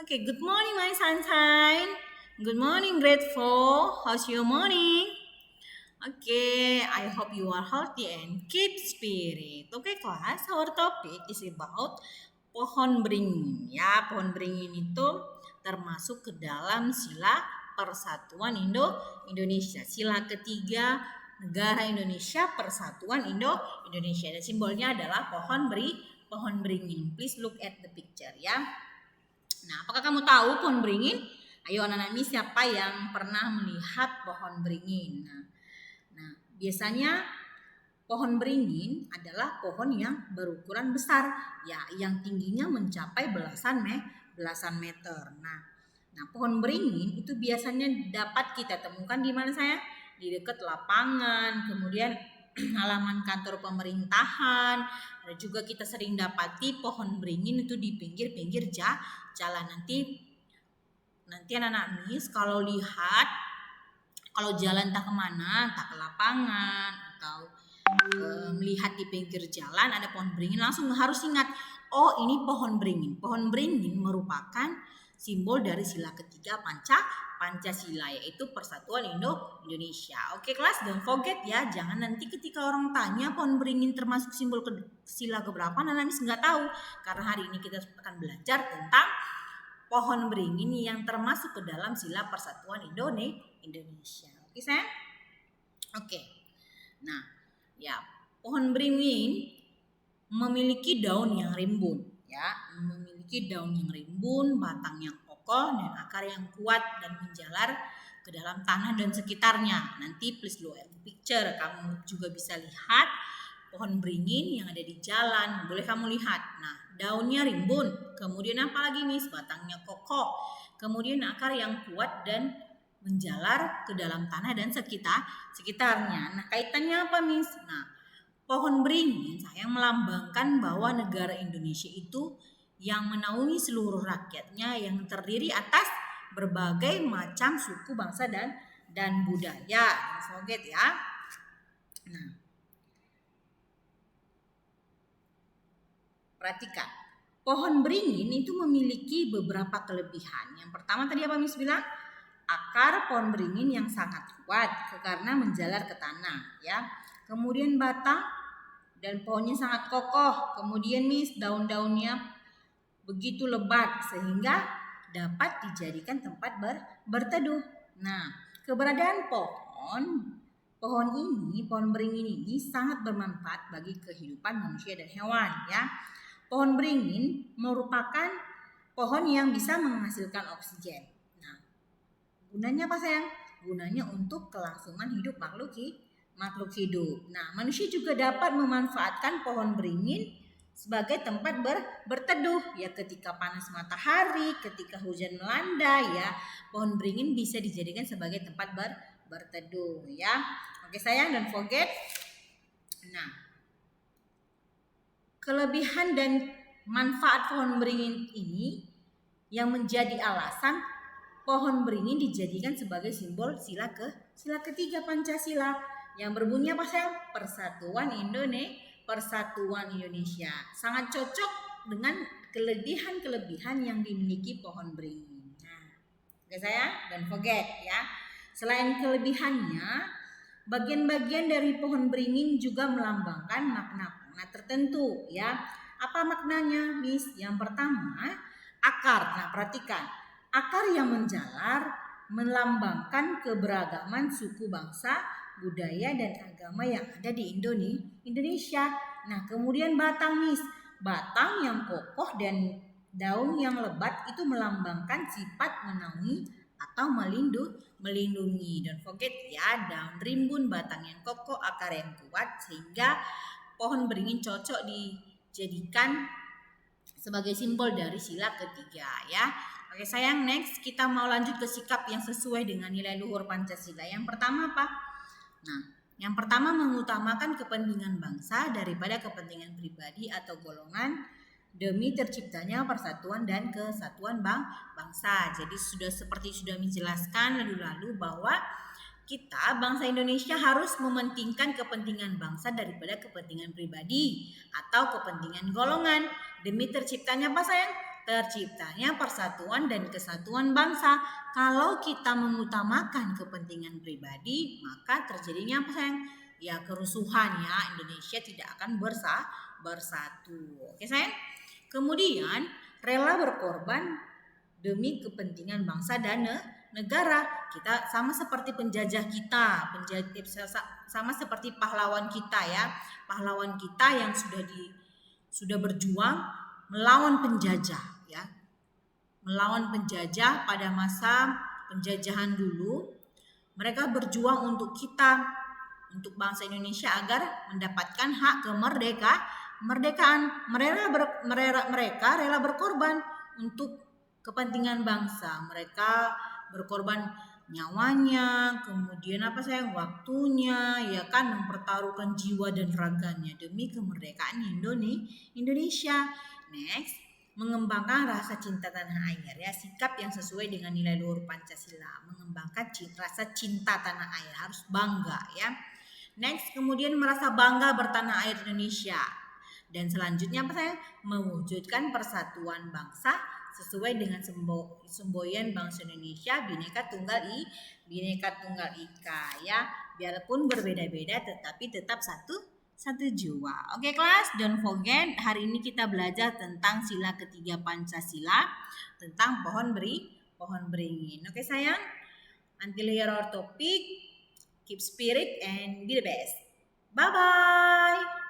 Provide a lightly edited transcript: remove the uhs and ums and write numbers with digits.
Okay, good morning, my sunshine. Good morning, grade 4. How's your morning? Okay, I hope you are healthy and keep spirit. Okay, class, our topic is about pohon beringin. Ya, pohon beringin itu termasuk ke dalam sila Persatuan Indonesia. Sila ketiga negara Indonesia, Persatuan Indonesia. Dan simbolnya adalah pohon beringin. Please look at the picture ya. Nah, apakah kamu tahu pohon beringin? Ayo anak-anak ini siapa yang pernah melihat pohon beringin? Nah, biasanya pohon beringin adalah pohon yang berukuran besar, ya, yang tingginya mencapai belasan meter. Nah, pohon beringin itu biasanya dapat kita temukan di mana saya? Di dekat lapangan, kemudian halaman kantor pemerintahan. Ada juga kita sering dapati pohon beringin itu di pinggir-pinggir jalan. Nanti anak-anak mis kalau lihat, kalau jalan entah kemana, entah ke lapangan atau melihat di pinggir jalan ada pohon beringin, langsung harus ingat, oh ini pohon beringin. Pohon beringin merupakan simbol dari sila ketiga Pancasila, yaitu Persatuan Indonesia. Oke kelas, don't forget ya, jangan nanti ketika orang tanya pohon beringin termasuk simbol sila keberapa, anak-anak mis nggak tahu, karena hari ini kita akan belajar tentang pohon beringin yang termasuk ke dalam sila Persatuan Indonesia. Oke sayang? Oke. Nah, ya, pohon beringin memiliki daun yang rimbun, ya, memiliki daun yang rimbun, batang yang kokoh dan akar yang kuat dan menjalar ke dalam tanah dan sekitarnya. Nanti please look at the picture, kamu juga bisa lihat pohon beringin yang ada di jalan, boleh kamu lihat. Nah, daunnya rimbun, kemudian apa lagi Miss? Batangnya kokoh, kemudian akar yang kuat dan menjalar ke dalam tanah dan sekitarnya. Nah, kaitannya apa Miss? Nah, pohon beringin sayang melambangkan bahwa negara Indonesia itu yang menaungi seluruh rakyatnya yang terdiri atas berbagai macam suku, bangsa dan budaya. Don't forget ya. Nah, perhatikan. Pohon beringin itu memiliki beberapa kelebihan. Yang pertama tadi apa Miss bilang? Akar pohon beringin yang sangat kuat karena menjalar ke tanah, ya. Kemudian batang dan pohonnya sangat kokoh. Kemudian Miss, daun-daunnya begitu lebat sehingga dapat dijadikan tempat berteduh. Nah, keberadaan pohon beringin ini sangat bermanfaat bagi kehidupan manusia dan hewan, ya. Pohon beringin merupakan pohon yang bisa menghasilkan oksigen. Nah, gunanya apa sayang? Gunanya untuk kelangsungan hidup makhluk hidup. Nah, manusia juga dapat memanfaatkan pohon beringin sebagai tempat berteduh, ya, ketika panas matahari, ketika hujan melanda, ya, pohon beringin bisa dijadikan sebagai tempat berteduh, ya. Oke sayang, don't forget. Nah, kelebihan dan manfaat pohon beringin ini yang menjadi alasan pohon beringin dijadikan sebagai simbol sila ketiga Pancasila yang berbunyi apa sayang? Persatuan Indonesia. Sangat cocok dengan kelebihan yang dimiliki pohon beringin. Nah, oke sayang, don't forget ya. Selain kelebihannya, bagian-bagian dari pohon beringin juga melambangkan makna tertentu, ya. Apa maknanya, Miss? Yang pertama, akar. Nah, perhatikan. Akar yang menjalar melambangkan keberagaman suku, bangsa, budaya dan agama yang ada di Indonesia. Nah, kemudian batang Miss, batang yang kokoh dan daun yang lebat itu melambangkan sifat menaungi atau melindungi. Don't forget ya, daun rimbun, batang yang kokoh, akar yang kuat, sehingga pohon beringin cocok dijadikan sebagai simbol dari sila ketiga, ya. Oke sayang, next kita mau lanjut ke sikap yang sesuai dengan nilai luhur Pancasila. Yang pertama apa? Nah, yang pertama mengutamakan kepentingan bangsa daripada kepentingan pribadi atau golongan demi terciptanya persatuan dan kesatuan bangsa. Jadi seperti sudah menjelaskan lalu bahwa kita bangsa Indonesia harus mementingkan kepentingan bangsa daripada kepentingan pribadi atau kepentingan golongan demi terciptanya apa sayang? terciptanya persatuan dan kesatuan bangsa. Kalau kita mengutamakan kepentingan pribadi, maka terjadinya apa sayang? Ya kerusuhan ya, Indonesia tidak akan bersatu. Oke sayang? Kemudian rela berkorban demi kepentingan bangsa dan negara. Kita sama seperti penjajah kita, sama seperti pahlawan kita ya. Pahlawan kita yang sudah berjuang melawan penjajah ya. Melawan penjajah pada masa penjajahan dulu. Mereka berjuang untuk kita, untuk bangsa Indonesia agar mendapatkan hak kemerdekaan. Mereka rela berkorban untuk kepentingan bangsa. Mereka berkorban nyawanya, kemudian apa sayang, waktunya, ya kan, mempertaruhkan jiwa dan raganya demi kemerdekaan Indonesia. Next, mengembangkan rasa cinta tanah air ya, sikap yang sesuai dengan nilai luhur Pancasila. Mengembangkan rasa cinta tanah air, harus bangga ya. Next, kemudian merasa bangga bertanah air Indonesia. Dan selanjutnya apa sayang? Mewujudkan persatuan bangsa sesuai dengan semboyan bangsa Indonesia Bhinneka Tunggal Ika ya. Biarpun berbeda-beda tetapi tetap satu jiwa. Oke kelas, don't forget hari ini kita belajar tentang sila ketiga Pancasila, tentang pohon beringin. Oke sayang, until here our topic, keep spirit and be the best. Bye bye.